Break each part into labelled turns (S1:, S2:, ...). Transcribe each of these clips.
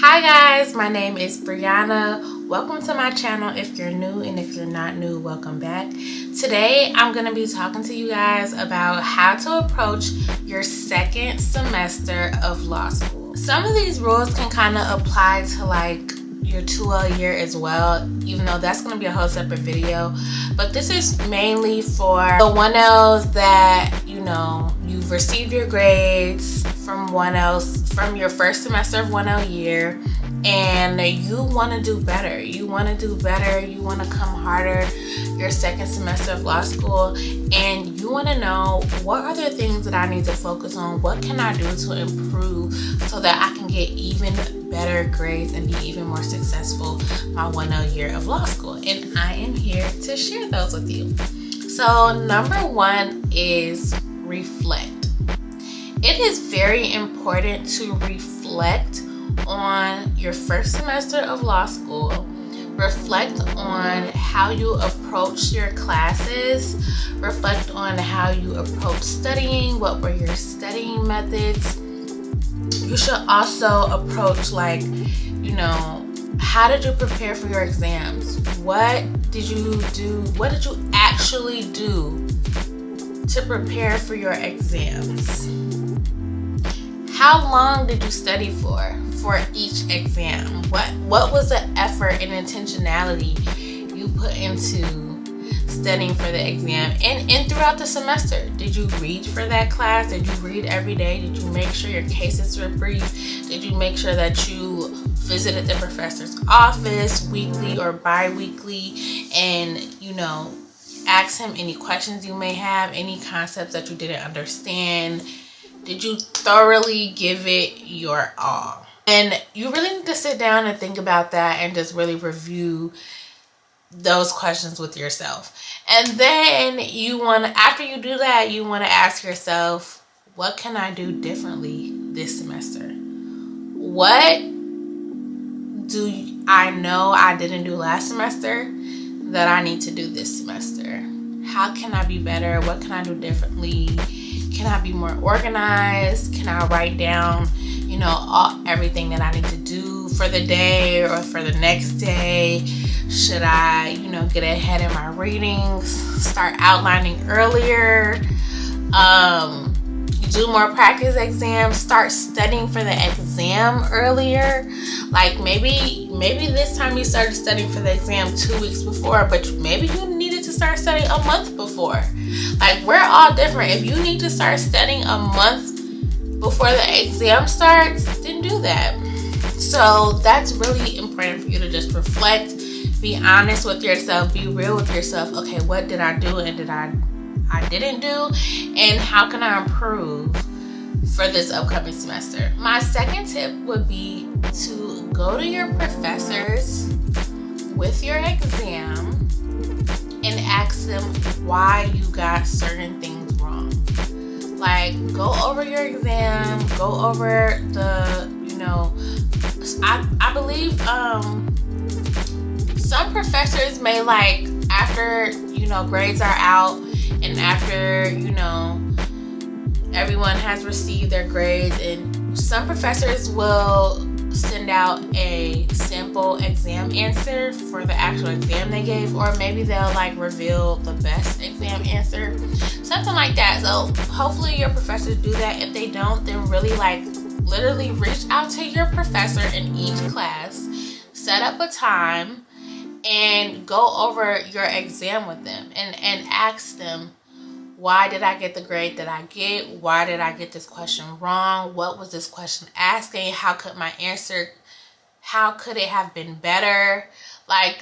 S1: Hi guys, my name is Brianna. Welcome to my channel if you're new, and if you're not new, welcome back. Today I'm going to be talking to you guys about how to approach your second semester of law school. Some of these rules can kind of apply to like your 2L year as well, even though that's going to be a whole separate video. But this is mainly for the 1Ls that, you've received your grades from 1Ls from your first semester of 1L year, and you want to do better. You want to come harder your second semester of law school, and you want to know, what are the things that I need to focus on? What can I do to improve so that I can get even better grades and be even more successful my 1L year of law school? And I am here to share those with you. So number one is reflect. It is very important to reflect on your first semester of law school. Reflect on how you approach your classes. Reflect on how you approach studying. What were your studying methods? You should also approach how did you prepare for your exams? What did you do? What did you actually do to prepare for your exams? How long did you study for each exam? What was the effort and intentionality you put into studying for the exam and throughout the semester? Did you read for that class? Did you read every day? Did you make sure your cases were brief? Did you make sure that you visited the professor's office weekly or bi-weekly and ask him any questions you may have, any concepts that you didn't understand? Did you thoroughly give it your all? And you really need to sit down and think about that and just really review those questions with yourself. And then after you do that, you want to ask yourself, what can I do differently this semester? What do I know I didn't do last semester that I need to do this semester? How can I be better? What can I do differently? Can I be more organized? Can I write down, everything that I need to do for the day or for the next day? Should I, get ahead in my readings? Start outlining earlier? Do more practice exams? Start studying for the exam earlier? Like maybe this time you started studying for the exam 2 weeks before, but maybe you needed to start studying a month before. Like, we're all different. If you need to start studying a month before the exam starts, then do that. So that's really important for you to just reflect, be honest with yourself, be real with yourself. Okay, what did I do and I didn't do, and how can I improve for this upcoming semester? My second tip would be to go to your professors with your exam and ask them why you got certain things wrong. Like, go over your exam, go over I believe some professors may, like, after grades are out and after everyone has received their grades, and some professors will send out a sample exam answer for the actual exam they gave, or maybe they'll reveal the best exam answer, something like that. So hopefully your professors do that. If they don't, then really literally reach out to your professor in each class, set up a time, and go over your exam with them and ask them, why did I get the grade that I get? Why did I get this question wrong? What was this question asking? How could it have been better?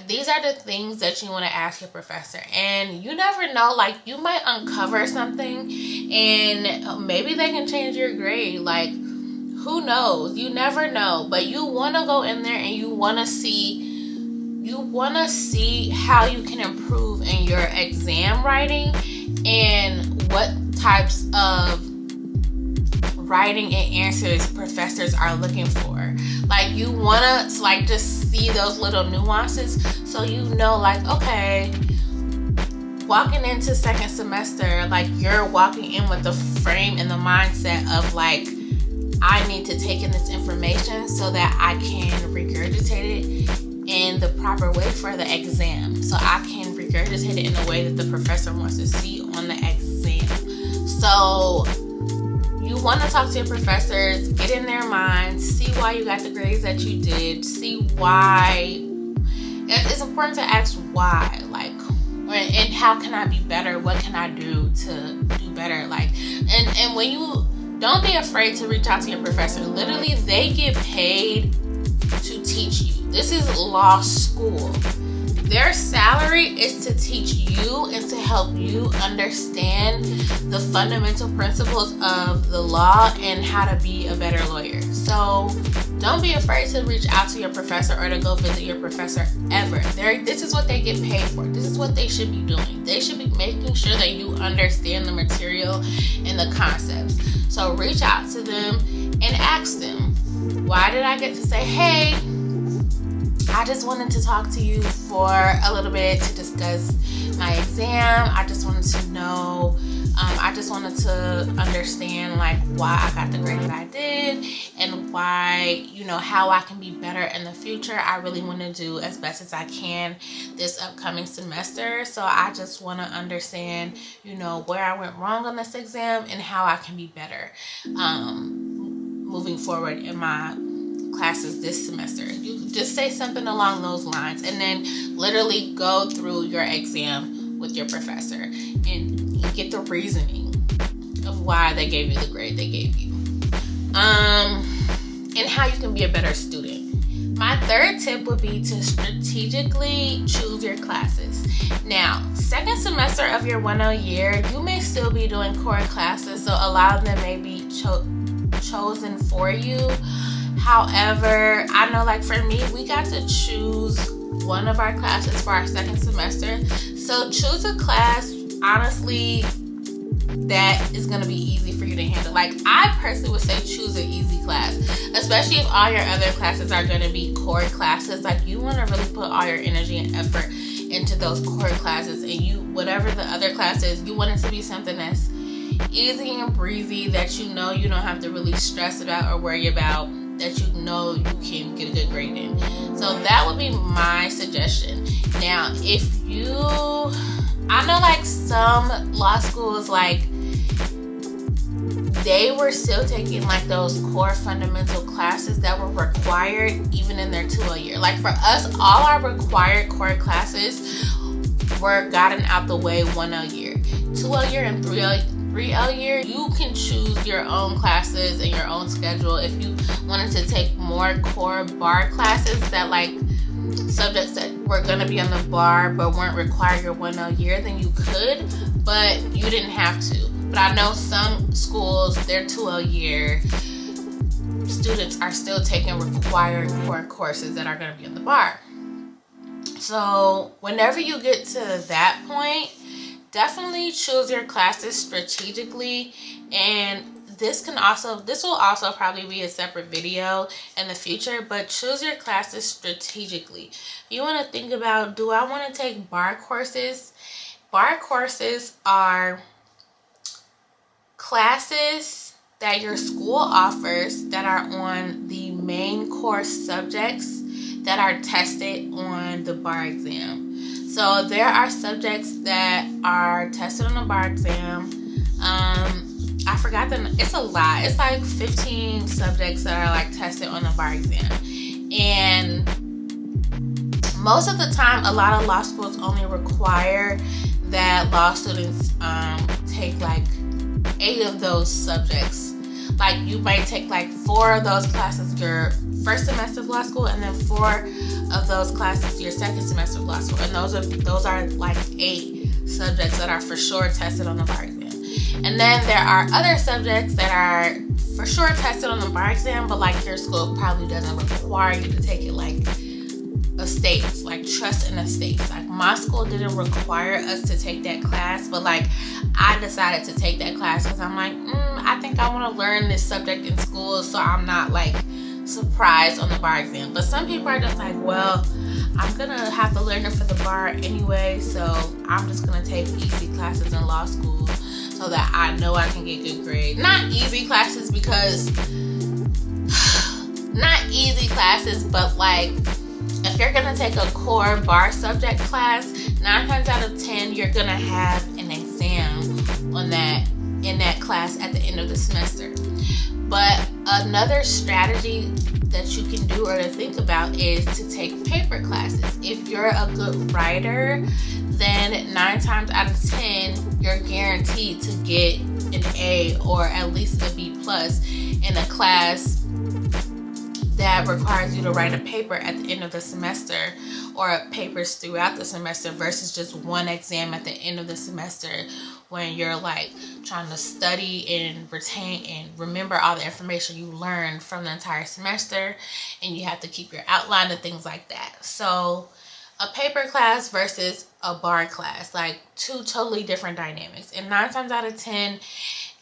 S1: These are the things that you want to ask your professor. And you never know, you might uncover something and maybe they can change your grade. Who knows? You never know. But you want to go in there and you want to see how you can improve in your exam writing and what types of writing and answers professors are looking for. You want to just see those little nuances, so okay, walking into second semester, you're walking in with the frame and the mindset of I need to take in this information so that I can regurgitate it in the proper way for the exam. So I can regurgitate it in a way that the professor wants to see on the exam. So you want to talk to your professors, get in their minds, see why you got the grades that you did, see why. It's important to ask why, like, and how can I be better? What can I do to do better? Like, and when you, don't be afraid to reach out to your professor. Literally, they get paid to teach you. This is law school. Their salary is to teach you and to help you understand the fundamental principles of the law and how to be a better lawyer. So don't be afraid to reach out to your professor or to go visit your professor ever. This is what they get paid for. This is what they should be doing. They should be making sure that you understand the material and the concepts. So reach out to them and ask them, why did I get to say, hey, I just wanted to talk to you for a little bit to discuss my exam. I just wanted to know, I just wanted to understand like why I got the grade that I did and why, you know, how I can be better in the future. I really want to do as best as I can this upcoming semester. So I just want to understand, you know, where I went wrong on this exam and how I can be better moving forward in my classes this semester. You just say something along those lines and then literally go through your exam with your professor and get the reasoning of why they gave you the grade they gave you, and how you can be a better student. My third tip would be to strategically choose your classes. Now, second semester of your 1L year, you may still be doing core classes, so a lot of them may be chosen for you. However, I know like for me, we got to choose one of our classes for our second semester. So choose a class, honestly, that is going to be easy for you to handle. Like I personally would say choose an easy class, especially if all your other classes are going to be core classes. Like you want to really put all your energy and effort into those core classes, and you, whatever the other class is, you want it to be something that's easy and breezy that you know you don't have to really stress about or worry about, that you know you can get a good grade in. So that would be my suggestion. Now, if you, I know like some law schools, like they were still taking like those core fundamental classes that were required even in their 2L year. Like for us, all our required core classes were gotten out the way 1L year. 2L year and 3L year, you can choose your own classes and your own schedule. If you wanted to take more core bar classes, that like subjects that were going to be on the bar but weren't required your 1L year, then you could, but you didn't have to. But I know some schools, their 2L year students are still taking required core courses that are going to be on the bar. So whenever you get to that point, definitely choose your classes strategically. And this will also probably be a separate video in the future, but choose your classes strategically. You want to think about, do I want to take bar courses? Bar courses are classes that your school offers that are on the main course subjects that are tested on the bar exam. So there are subjects that are tested on the bar exam. I forgot it's a lot. It's like 15 subjects that are like tested on the bar exam. And most of the time, a lot of law schools only require that law students take like 8 of those subjects. Like you might take like 4 of those classes your first semester of law school, and then 4 of those classes your second semester of law school. And those are like 8 subjects that are for sure tested on the bar exam. And then there are other subjects that are for sure tested on the bar exam, but like your school probably doesn't require you to take it, like estates, like trust in estates. Like my school didn't require us to take that class, but like I decided to take that class because I'm like, I think I want to learn this subject in school, so I'm not like surprised on the bar exam. But some people are just like, well, I'm gonna have to learn it for the bar anyway, so I'm just gonna take easy classes in law school so that I know I can get good grades. Not easy classes, because classes, but like if you're gonna take a core bar subject class, 9 times out of 10 you're gonna have an exam on that in that class at the end of the semester. But another strategy that you can do or to think about is to take paper classes. If you're a good writer, then 9 times out of 10 you're guaranteed to get an A or at least a B plus in a class that requires you to write a paper at the end of the semester, or papers throughout the semester, versus just one exam at the end of the semester when you're like trying to study and retain and remember all the information you learned from the entire semester, and you have to keep your outline and things like that. So a paper class versus a bar class, like 2 totally different dynamics. And 9 times out of 10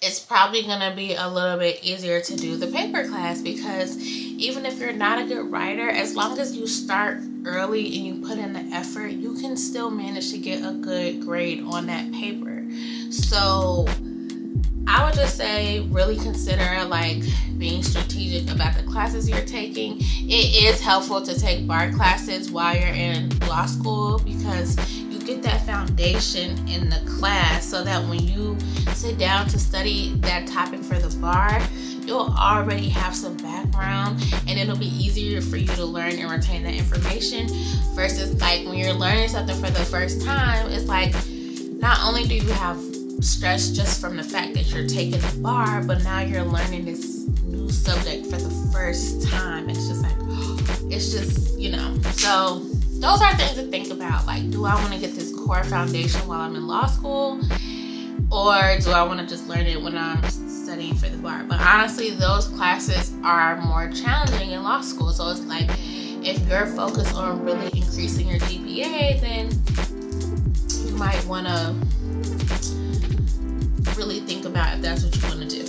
S1: it's probably going to be a little bit easier to do the paper class, because even if you're not a good writer, as long as you start early and you put in the effort, you can still manage to get a good grade on that paper. So I would just say really consider like being strategic about the classes you're taking. It is helpful to take bar classes while you're in law school, because you get that foundation in the class so that when you sit down to study that topic for the bar, you'll already have some background and it'll be easier for you to learn and retain that information, versus like when you're learning something for the first time, it's like not only do you have stress just from the fact that you're taking the bar, but now you're learning this new subject for the first time. It's just like, it's just, you know. So those are things to think about. Like, do I want to get this core foundation while I'm in law school, or do I want to just learn it when I'm studying for the bar? But honestly, those classes are more challenging in law school. So it's like, if you're focused on really increasing your GPA, then you might want to really think about if that's what you want to do.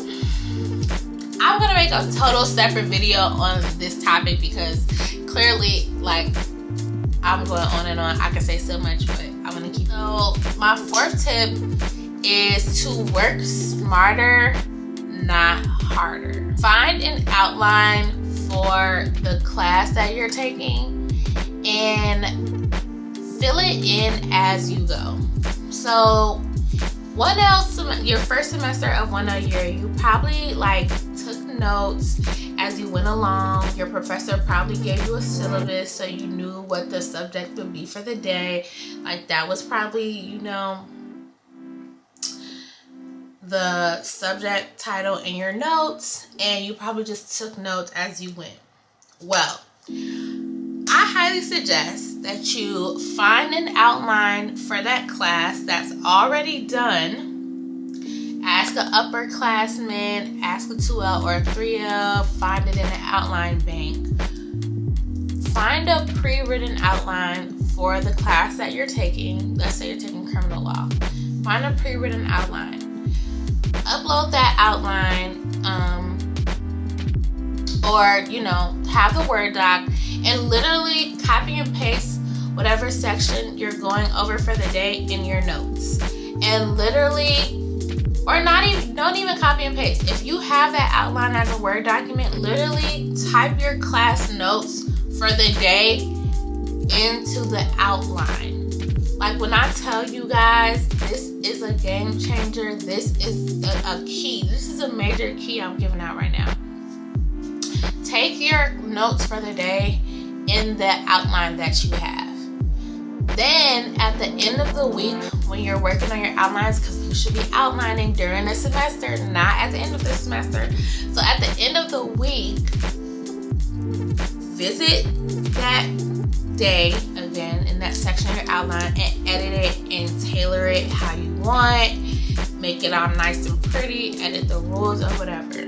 S1: I'm gonna make a total separate video on this topic, because clearly, like, I'm going on and on. I can say so much, but I'm gonna keep. So my 4th tip is to work smarter, not harder. Find an outline for the class that you're taking and fill it in as you go. So 1L, your first semester of 1L year, you probably like took notes as you went along. Your professor probably gave you a syllabus so you knew what the subject would be for the day. Like, that was probably, you know, the subject title in your notes, and you probably just took notes as you went. Well, I highly suggest that you find an outline for that class that's already done. Ask an upperclassman, ask a 2L or a 3L, find it in an outline bank. Find a pre-written outline for the class that you're taking. Let's say you're taking criminal law. Find a pre-written outline. Upload that outline, or, you know, have the Word doc and literally copy and paste whatever section you're going over for the day in your notes. And literally, or not even, don't even copy and paste. If you have that outline as a Word document, literally type your class notes for the day into the outline. Like, when I tell you guys, this is a game changer. This is a key. This is a major key I'm giving out right now. Take your notes for the day in the outline that you have. Then at the end of the week, when you're working on your outlines, because you should be outlining during the semester, not at the end of the semester. So at the end of the week, visit that day again in that section of your outline and edit it and tailor it how you want. Make it all nice and pretty, edit the rules or whatever.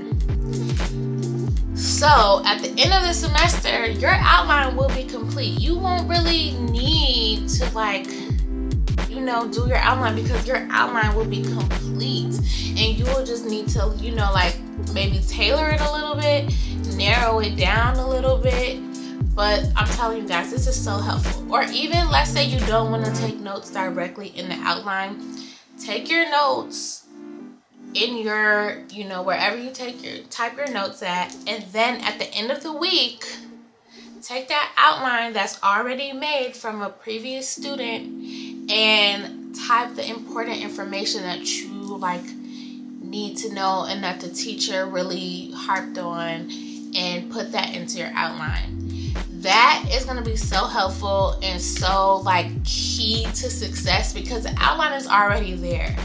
S1: So at the end of the semester, your outline will be complete. You won't really need to, like, you know, do your outline, because your outline will be complete, and you will just need to, you know, like, maybe tailor it a little bit, narrow it down a little bit. But I'm telling you guys, this is so helpful. Or even, let's say you don't want to take notes directly in the outline. Take your notes in your, you know, wherever you type your notes at, and then at the end of the week, take that outline that's already made from a previous student and type the important information that you like need to know and that the teacher really harped on, and put that into your outline. That is going to be so helpful and so like key to success, because the outline is already there,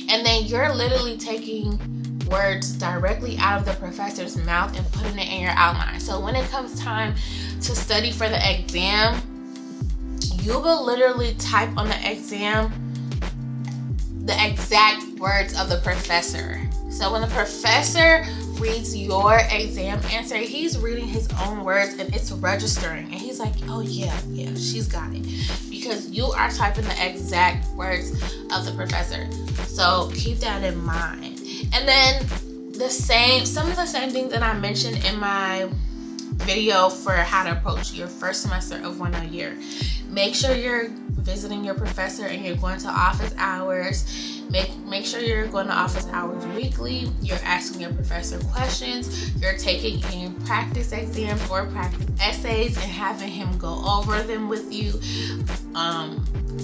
S1: and then you're literally taking words directly out of the professor's mouth and putting it in your outline. So when it comes time to study for the exam, you will literally type on the exam the exact words of the professor. So when the professor reads your exam answer, he's reading his own words and it's registering, and he's like, oh yeah, she's got it, because you are typing the exact words of the professor. So keep that in mind. And then some of the same things that I mentioned in my video for how to approach your first semester of 1L year. Make sure you're visiting your professor and you're going to office hours. Make sure you're going to office hours weekly. You're asking your professor questions. You're taking in practice exams or practice essays and having him go over them with you.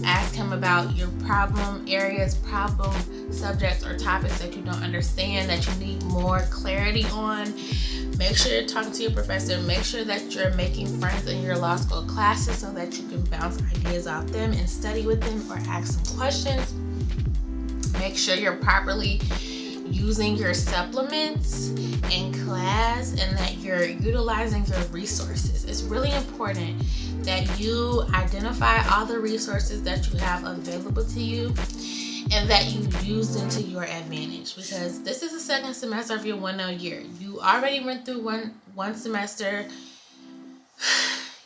S1: Ask him about your problem areas, problem subjects, or topics that you don't understand, that you need more clarity on. Make sure you're talking to your professor. Make sure that you're making friends in your law school classes so that you can bounce ideas off them and study with them or ask some questions. Make sure you're properly using your supplements in class and that you're utilizing your resources. It's really important that you identify all the resources that you have available to you and that you use them to your advantage, because this is the second semester of your 1L year. You already went through one semester.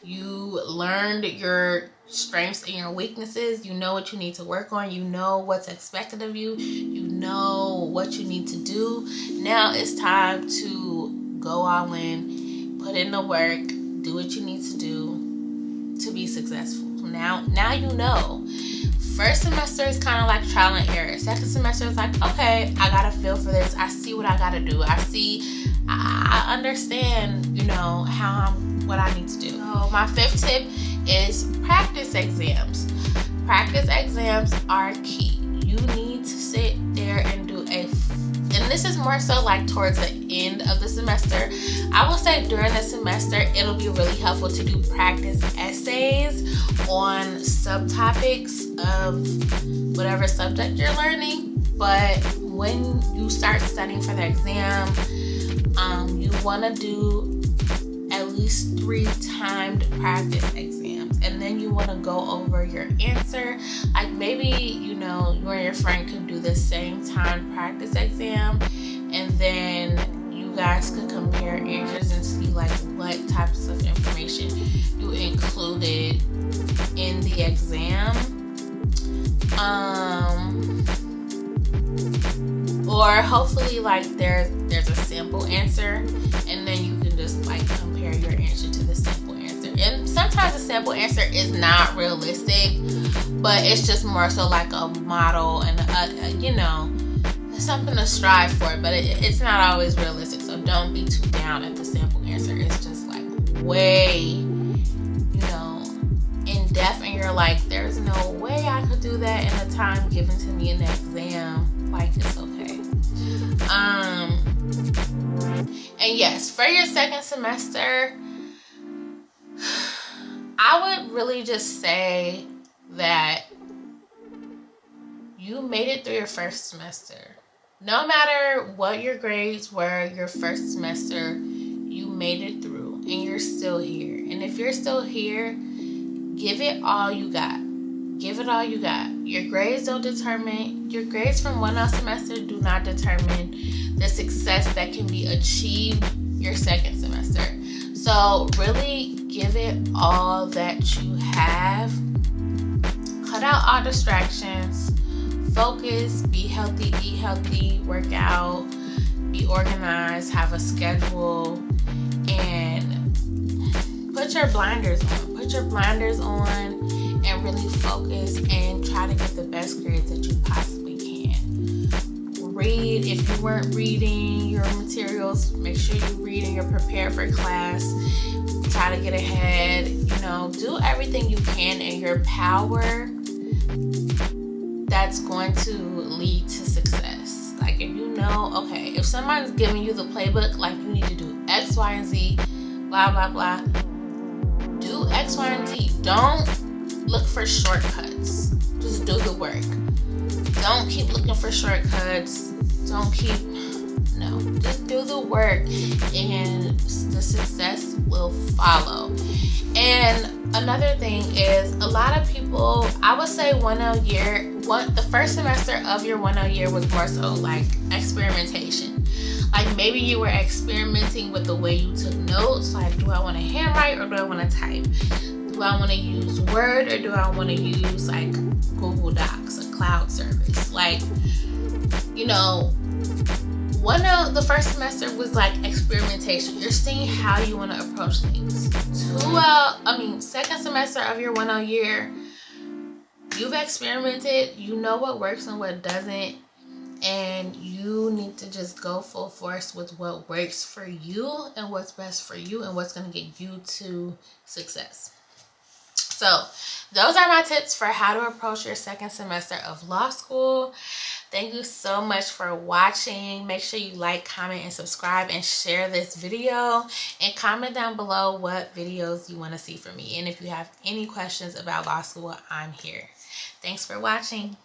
S1: You learned your strengths and your weaknesses. You know what you need to work on. You know what's expected of you. You know what you need to do. Now it's time to go all in, put in the work, do what you need to do to be successful. Now you know. First semester is kind of like trial and error. Second semester is like, okay, I got a feel for this. I see what I got to do. I understand, what I need to do. So my fifth tip is practice exams. Practice exams are key. You need to sit there and do and this is more so like towards the end of the semester. I will say during the semester, it'll be really helpful to do practice essays on subtopics of whatever subject you're learning. But when you start studying for the exam, you want to do at least 3 timed practice exams, and then you want to go over your answer. Like maybe you and your friend could do the same timed practice exam, and then you guys could compare answers and see like what types of information you included in the exam. Or hopefully like there's a sample answer, and then you can just like compare your answer to the sample answer. And sometimes the sample answer is not realistic, but it's just more so like a model and something to strive for, but it's not always realistic. So don't be too down at the sample answer. It's just like way in depth, and you're like, there's no way I could do that in the time given to me in the exam. Like, it's okay. And yes, for your second semester, I would really just say that you made it through your first semester. No matter what your grades were your first semester, you made it through and you're still here. And if you're still here, give it all you got. Give it all you got. Your grades from 1L semester do not determine the success that can be achieved your second semester. So really give it all that you have. Cut out all distractions. Focus, be healthy, eat healthy, work out, be organized, have a schedule, and put your blinders on. Put your blinders on and really focus and try to get the best grades that you possibly can. Read. If you weren't reading your materials, make sure you read and you're prepared for class. Try to get ahead. You know, do everything you can in your power that's going to lead to success. Like, if you know, okay, if someone's giving you the playbook, like, you need to do X, Y, and Z, blah, blah, blah, do X, Y, and Z. Don't look for shortcuts. Just do the work. Don't keep looking for shortcuts. No, just do the work and the success will follow. And another thing is, a lot of people, I would say the first semester of your 1L year was more so like experimentation. Like, maybe you were experimenting with the way you took notes. Like, do I want to handwrite or do I want to type? Do I want to use Word or do I want to use like Google Docs, a cloud service? Like, you know, the first semester was like experimentation. You're seeing how you want to approach things. Second semester of your 1L year, you've experimented. You know what works and what doesn't. And you need to just go full force with what works for you and what's best for you and what's going to get you to success. So those are my tips for how to approach your second semester of law school. Thank you so much for watching. Make sure you like, comment, and subscribe, and share this video. And comment down below what videos you want to see from me. And if you have any questions about law school, I'm here. Thanks for watching.